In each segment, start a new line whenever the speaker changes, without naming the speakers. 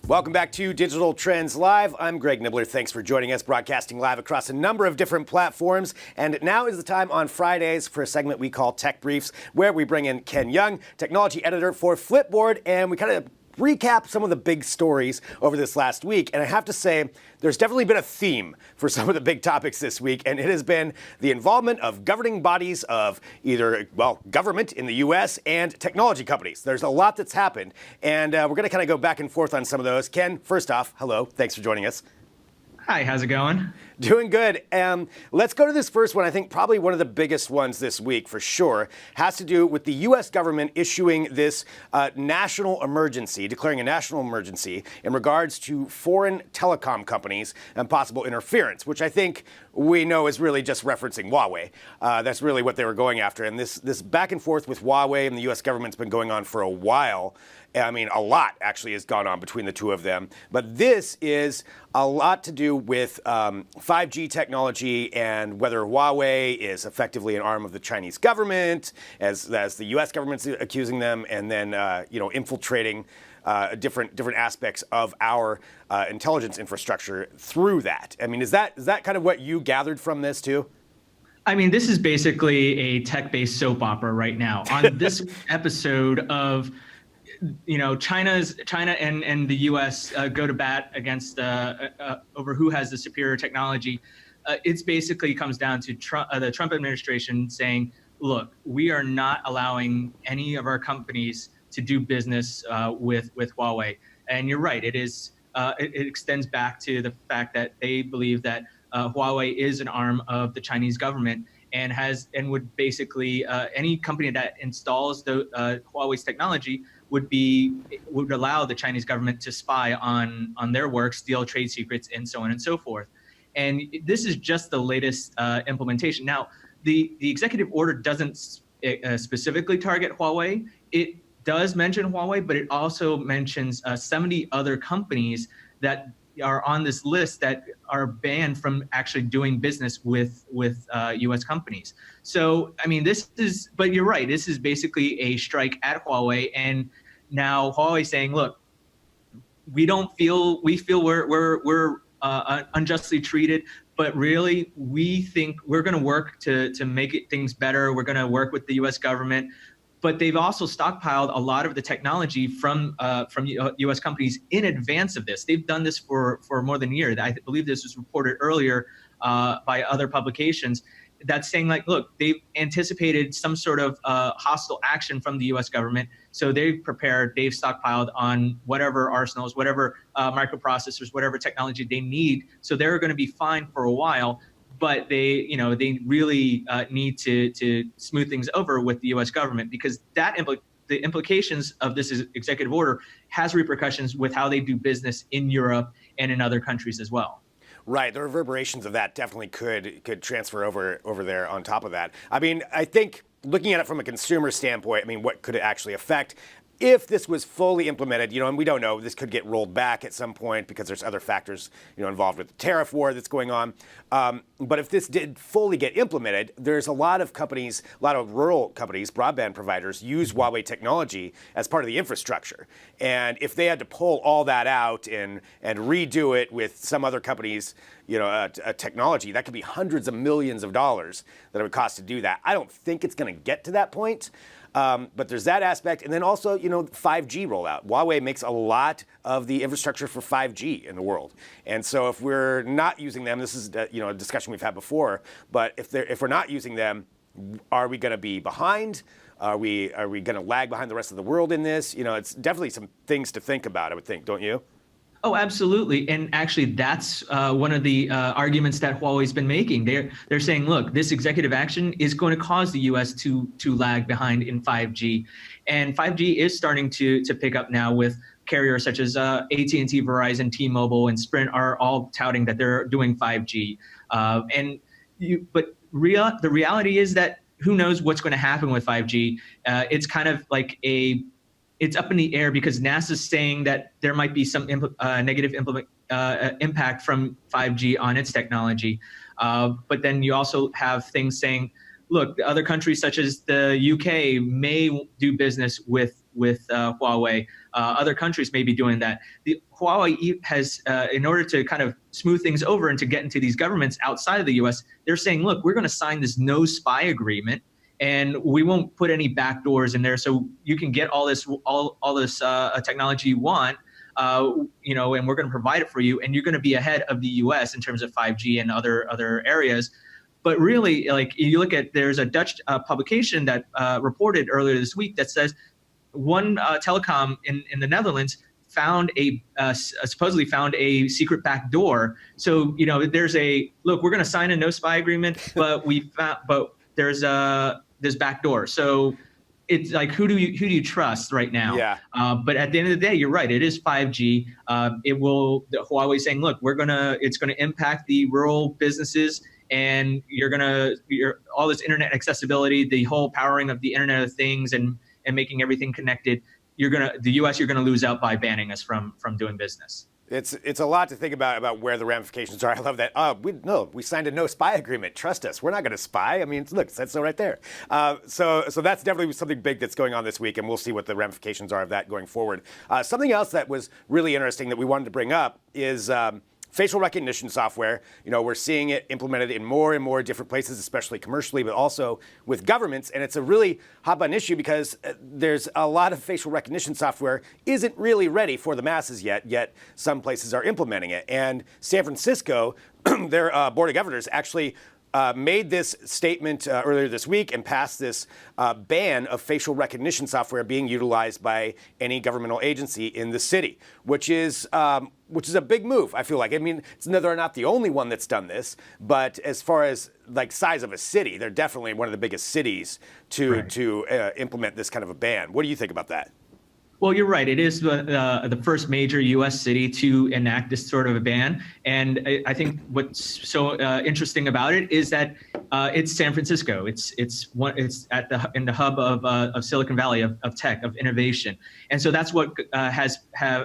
Welcome back to Digital Trends Live. I'm Greg Nibler. Thanks for joining us, broadcasting live across a number of different platforms. And now is the time on Fridays for a segment we call Tech Briefs, where we bring in Ken Yeung, technology editor for Flipboard, and we kind of recap some of the big stories over this last week. And I have to say, there's definitely been a theme for some of the big topics this week, and it has been the involvement of governing bodies of either, government in the U.S. and technology companies. There's a lot that's happened, and we're going to kind of go back and forth on some of those. Ken, first off, hello. Thanks for joining us.
Hi, how's it going?
Doing good. Let's go to this first one. I think probably one of the biggest ones this week for sure has to do with the U.S. government issuing this national emergency, declaring a national emergency in regards to foreign telecom companies and possible interference, which I think we know is really just referencing Huawei. That's really what they were going after. And this back and forth with Huawei and the U.S. government's been going on for a while. I mean, a lot actually has gone on between the two of them. But this is a lot to do with 5G technology and whether Huawei is effectively an arm of the Chinese government, as the U.S. government's accusing them, and then infiltrating different aspects of our intelligence infrastructure through that. I mean, is that kind of what you gathered from this too?
I mean, this is basically a tech-based soap opera right now. On this episode of China and the U.S. Go to bat against over who has the superior technology. It's basically comes down to the Trump administration saying, "Look, we are not allowing any of our companies to do business with Huawei." And you're right; it extends back to the fact that they believe that Huawei is an arm of the Chinese government and would basically any company that installs Huawei's technology would allow the Chinese government to spy on their work, steal trade secrets, and so on and so forth. And this is just the latest implementation. Now, the executive order doesn't specifically target Huawei. It does mention Huawei, but it also mentions 70 other companies that are on this list that are banned from actually doing business with U.S. companies. So, I mean, but you're right, this is basically a strike at Huawei. And now Huawei saying, look, we feel we're unjustly treated, but really we think we're going to work to make things better. We're going to work with the U.S. government. But they've also stockpiled a lot of the technology from U.S. companies in advance of this. They've done this for more than a year. I believe this was reported earlier by other publications that's saying, like, look, they've anticipated some sort of hostile action from the U.S. government. So they've stockpiled on whatever arsenals, whatever microprocessors, whatever technology they need. So they're going to be fine for a while. But they really need to smooth things over with the U.S. government, because the implications of this executive order has repercussions with how they do business in Europe and in other countries as well.
Right, the reverberations of that definitely could transfer over there on top of that. I mean, I think looking at it from a consumer standpoint, I mean, what could it actually affect? If this was fully implemented, and we don't know, this could get rolled back at some point because there's other factors, involved with the tariff war that's going on. But if this did fully get implemented, there's a lot of companies, a lot of rural companies, broadband providers use Huawei technology as part of the infrastructure. And if they had to pull all that out and redo it with some other company's, a technology, that could be hundreds of millions of dollars that it would cost to do that. I don't think it's going to get to that point. But there's that aspect. And then also, 5G rollout. Huawei makes a lot of the infrastructure for 5G in the world. And so if we're not using them, this is, a discussion we've had before, but if we're not using them, are we going to be behind? Are we going to lag behind the rest of the world in this? It's definitely some things to think about, I would think, don't you?
Oh, absolutely. And actually, that's one of the arguments that Huawei's been making. They're saying, look, this executive action is going to cause the U.S. to lag behind in 5G. And 5G is starting to pick up now with carriers such as AT&T, Verizon, T-Mobile, and Sprint are all touting that they're doing 5G. But the reality is that who knows what's going to happen with 5G. It's kind of like it's up in the air because NASA's saying that there might be some negative impact from 5G on its technology. But then you also have things saying, look, other countries such as the UK may do business with Huawei. Other countries may be doing that. The Huawei has, in order to kind of smooth things over and to get into these governments outside of the U.S., they're saying, look, we're going to sign this no spy agreement, and we won't put any backdoors in there, so you can get all this technology you want. And we're going to provide it for you, and you're going to be ahead of the U.S. in terms of 5G and other areas. But really, like you look at, there's a Dutch publication that reported earlier this week that says one telecom in the Netherlands supposedly found a secret back door. So there's we're going to sign a no spy agreement, but there's this back door. So it's like, who do you trust right now?
Yeah.
But at the end of the day, you're right. It is 5G. Huawei saying, look, it's gonna impact the rural businesses, and all this internet accessibility, the whole powering of the Internet of Things, and making everything connected. The U.S. you're gonna lose out by banning us from doing business.
It's a lot to think about where the ramifications are. I love that. We signed a no spy agreement. Trust us. We're not going to spy. I mean, look, it says so right there. So that's definitely something big that's going on this week, and we'll see what the ramifications are of that going forward. Something else that was really interesting that we wanted to bring up is facial recognition software. We're seeing it implemented in more and more different places, especially commercially, but also with governments. And it's a really hot button issue because there's a lot of facial recognition software isn't really ready for the masses yet some places are implementing it. And San Francisco, their board of governors actually made this statement earlier this week and passed this ban of facial recognition software being utilized by any governmental agency in the city, which is a big move, I feel like. I mean, they're not the only one that's done this, but as far as like size of a city, they're definitely one of the biggest cities to implement this kind of a ban. What do you think about that?
Well, you're right. It is the first major U.S. city to enact this sort of a ban. And I think what's so interesting about it is that it's San Francisco. It's in the hub of Silicon Valley of tech, of innovation. And so that's what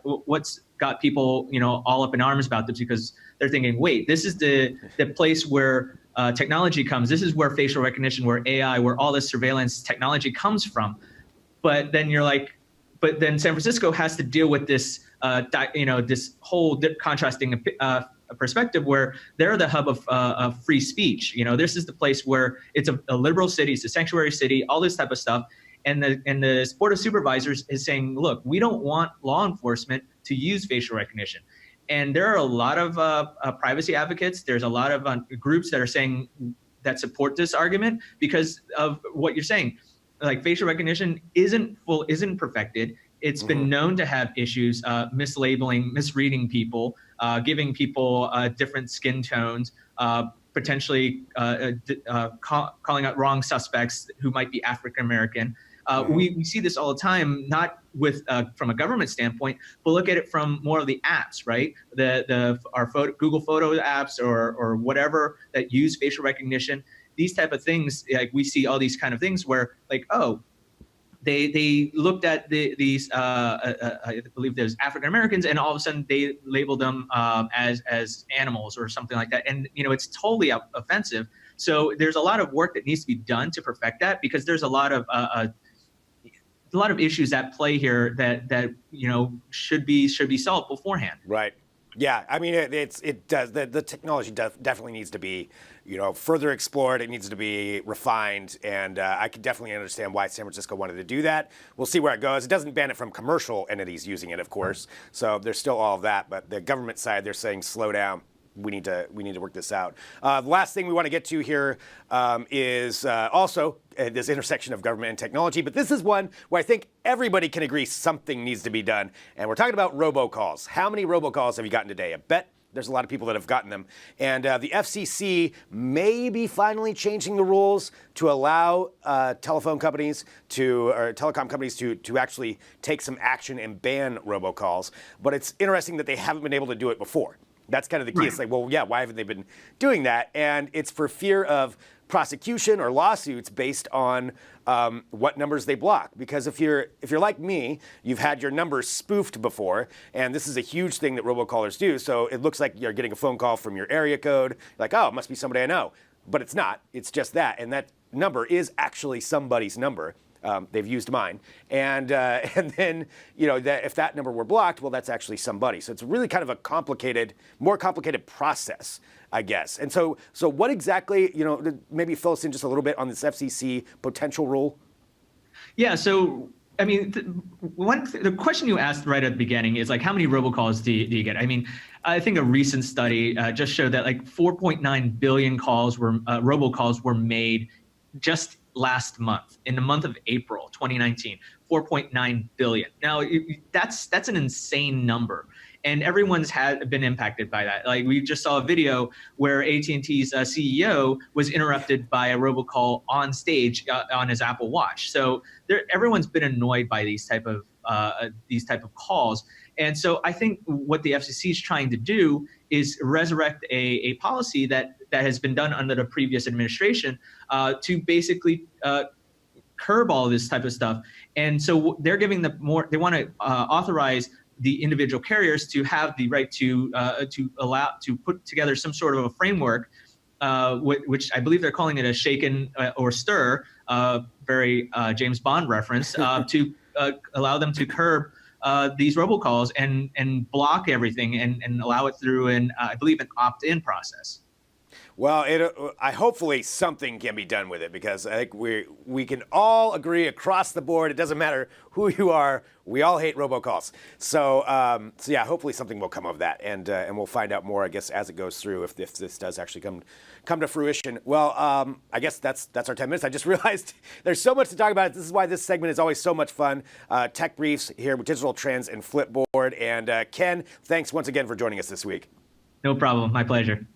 what's got people all up in arms about this, because they're thinking, wait, this is the place where technology comes. This is where facial recognition, where AI, where all this surveillance technology comes from. But then you're like, but then San Francisco has to deal with this, this whole contrasting perspective where they're the hub of free speech. This is the place where it's a liberal city, it's a sanctuary city, all this type of stuff. And the Board of Supervisors is saying, look, we don't want law enforcement to use facial recognition. And there are a lot of privacy advocates. There's a lot of groups that are saying that support this argument because of what you're saying. Like, facial recognition isn't perfected. It's been known to have issues, mislabeling, misreading people, giving people different skin tones, potentially calling out wrong suspects who might be African American. We see this all the time, not from a government standpoint, but look at it from more of the apps, right? Our Google Photo apps or whatever that use facial recognition. These type of things, like we see all these kind of things where, like, they looked at these I believe there's African Americans, and all of a sudden they labeled them as animals or something like that, and it's totally offensive. So there's a lot of work that needs to be done to perfect that, because there's a lot of issues at play here that should be solved beforehand.
Right. Yeah, I mean, it does. The technology definitely needs to be, further explored. It needs to be refined, and I could definitely understand why San Francisco wanted to do that. We'll see where it goes. It doesn't ban it from commercial entities using it, of course. So there's still all of that. But the government side, they're saying slow down. We need to work this out. The last thing we want to get to here is also this intersection of government and technology. But this is one where I think everybody can agree something needs to be done. And we're talking about robocalls. How many robocalls have you gotten today? I bet there's a lot of people that have gotten them. And the FCC may be finally changing the rules to allow telecom companies to actually take some action and ban robocalls. But it's interesting that they haven't been able to do it before. That's kind of the key. Right. It's like, well, yeah, why haven't they been doing that? And it's for fear of prosecution or lawsuits based on what numbers they block. Because if you're like me, you've had your numbers spoofed before, and this is a huge thing that robocallers do. So it looks like you're getting a phone call from your area code, like, oh, it must be somebody I know. But it's not. It's just that. And that number is actually somebody's number. they've used mine, and then that if that number were blocked, well, that's actually somebody. So it's really kind of a more complicated process, I guess. And so what exactly, maybe fill us in just a little bit on this FCC potential rule?
Yeah. So I mean, the question you asked right at the beginning is like, how many robocalls do you get? I mean, I think a recent study just showed that like 4.9 billion robocalls were made just last month, in the month of April 2019. 4.9 billion. Now, that's an insane number. And everyone's been impacted by that. Like we just saw a video where AT&T's CEO was interrupted by a robocall on stage on his Apple Watch. So everyone's been annoyed by these type of calls. And so I think what the FCC is trying to do is resurrect a policy that has been done under the previous administration to basically curb all this type of stuff. And so they're giving they want to authorize the individual carriers to have the right to put together some sort of a framework, which I believe they're calling it a shaken or stir, very James Bond reference, to allow them to curb these robocalls and block everything and allow it through I believe an opt-in process.
Well, hopefully something can be done with it, because I think we can all agree across the board. It doesn't matter who you are. We all hate robocalls. So yeah, hopefully something will come of that, and we'll find out more, I guess, as it goes through, if this does actually come to fruition. Well, I guess that's our 10 minutes. I just realized there's so much to talk about. This is why this segment is always so much fun. Tech Briefs here with Digital Trends and Flipboard. And Ken, thanks once again for joining us this week.
No problem. My pleasure.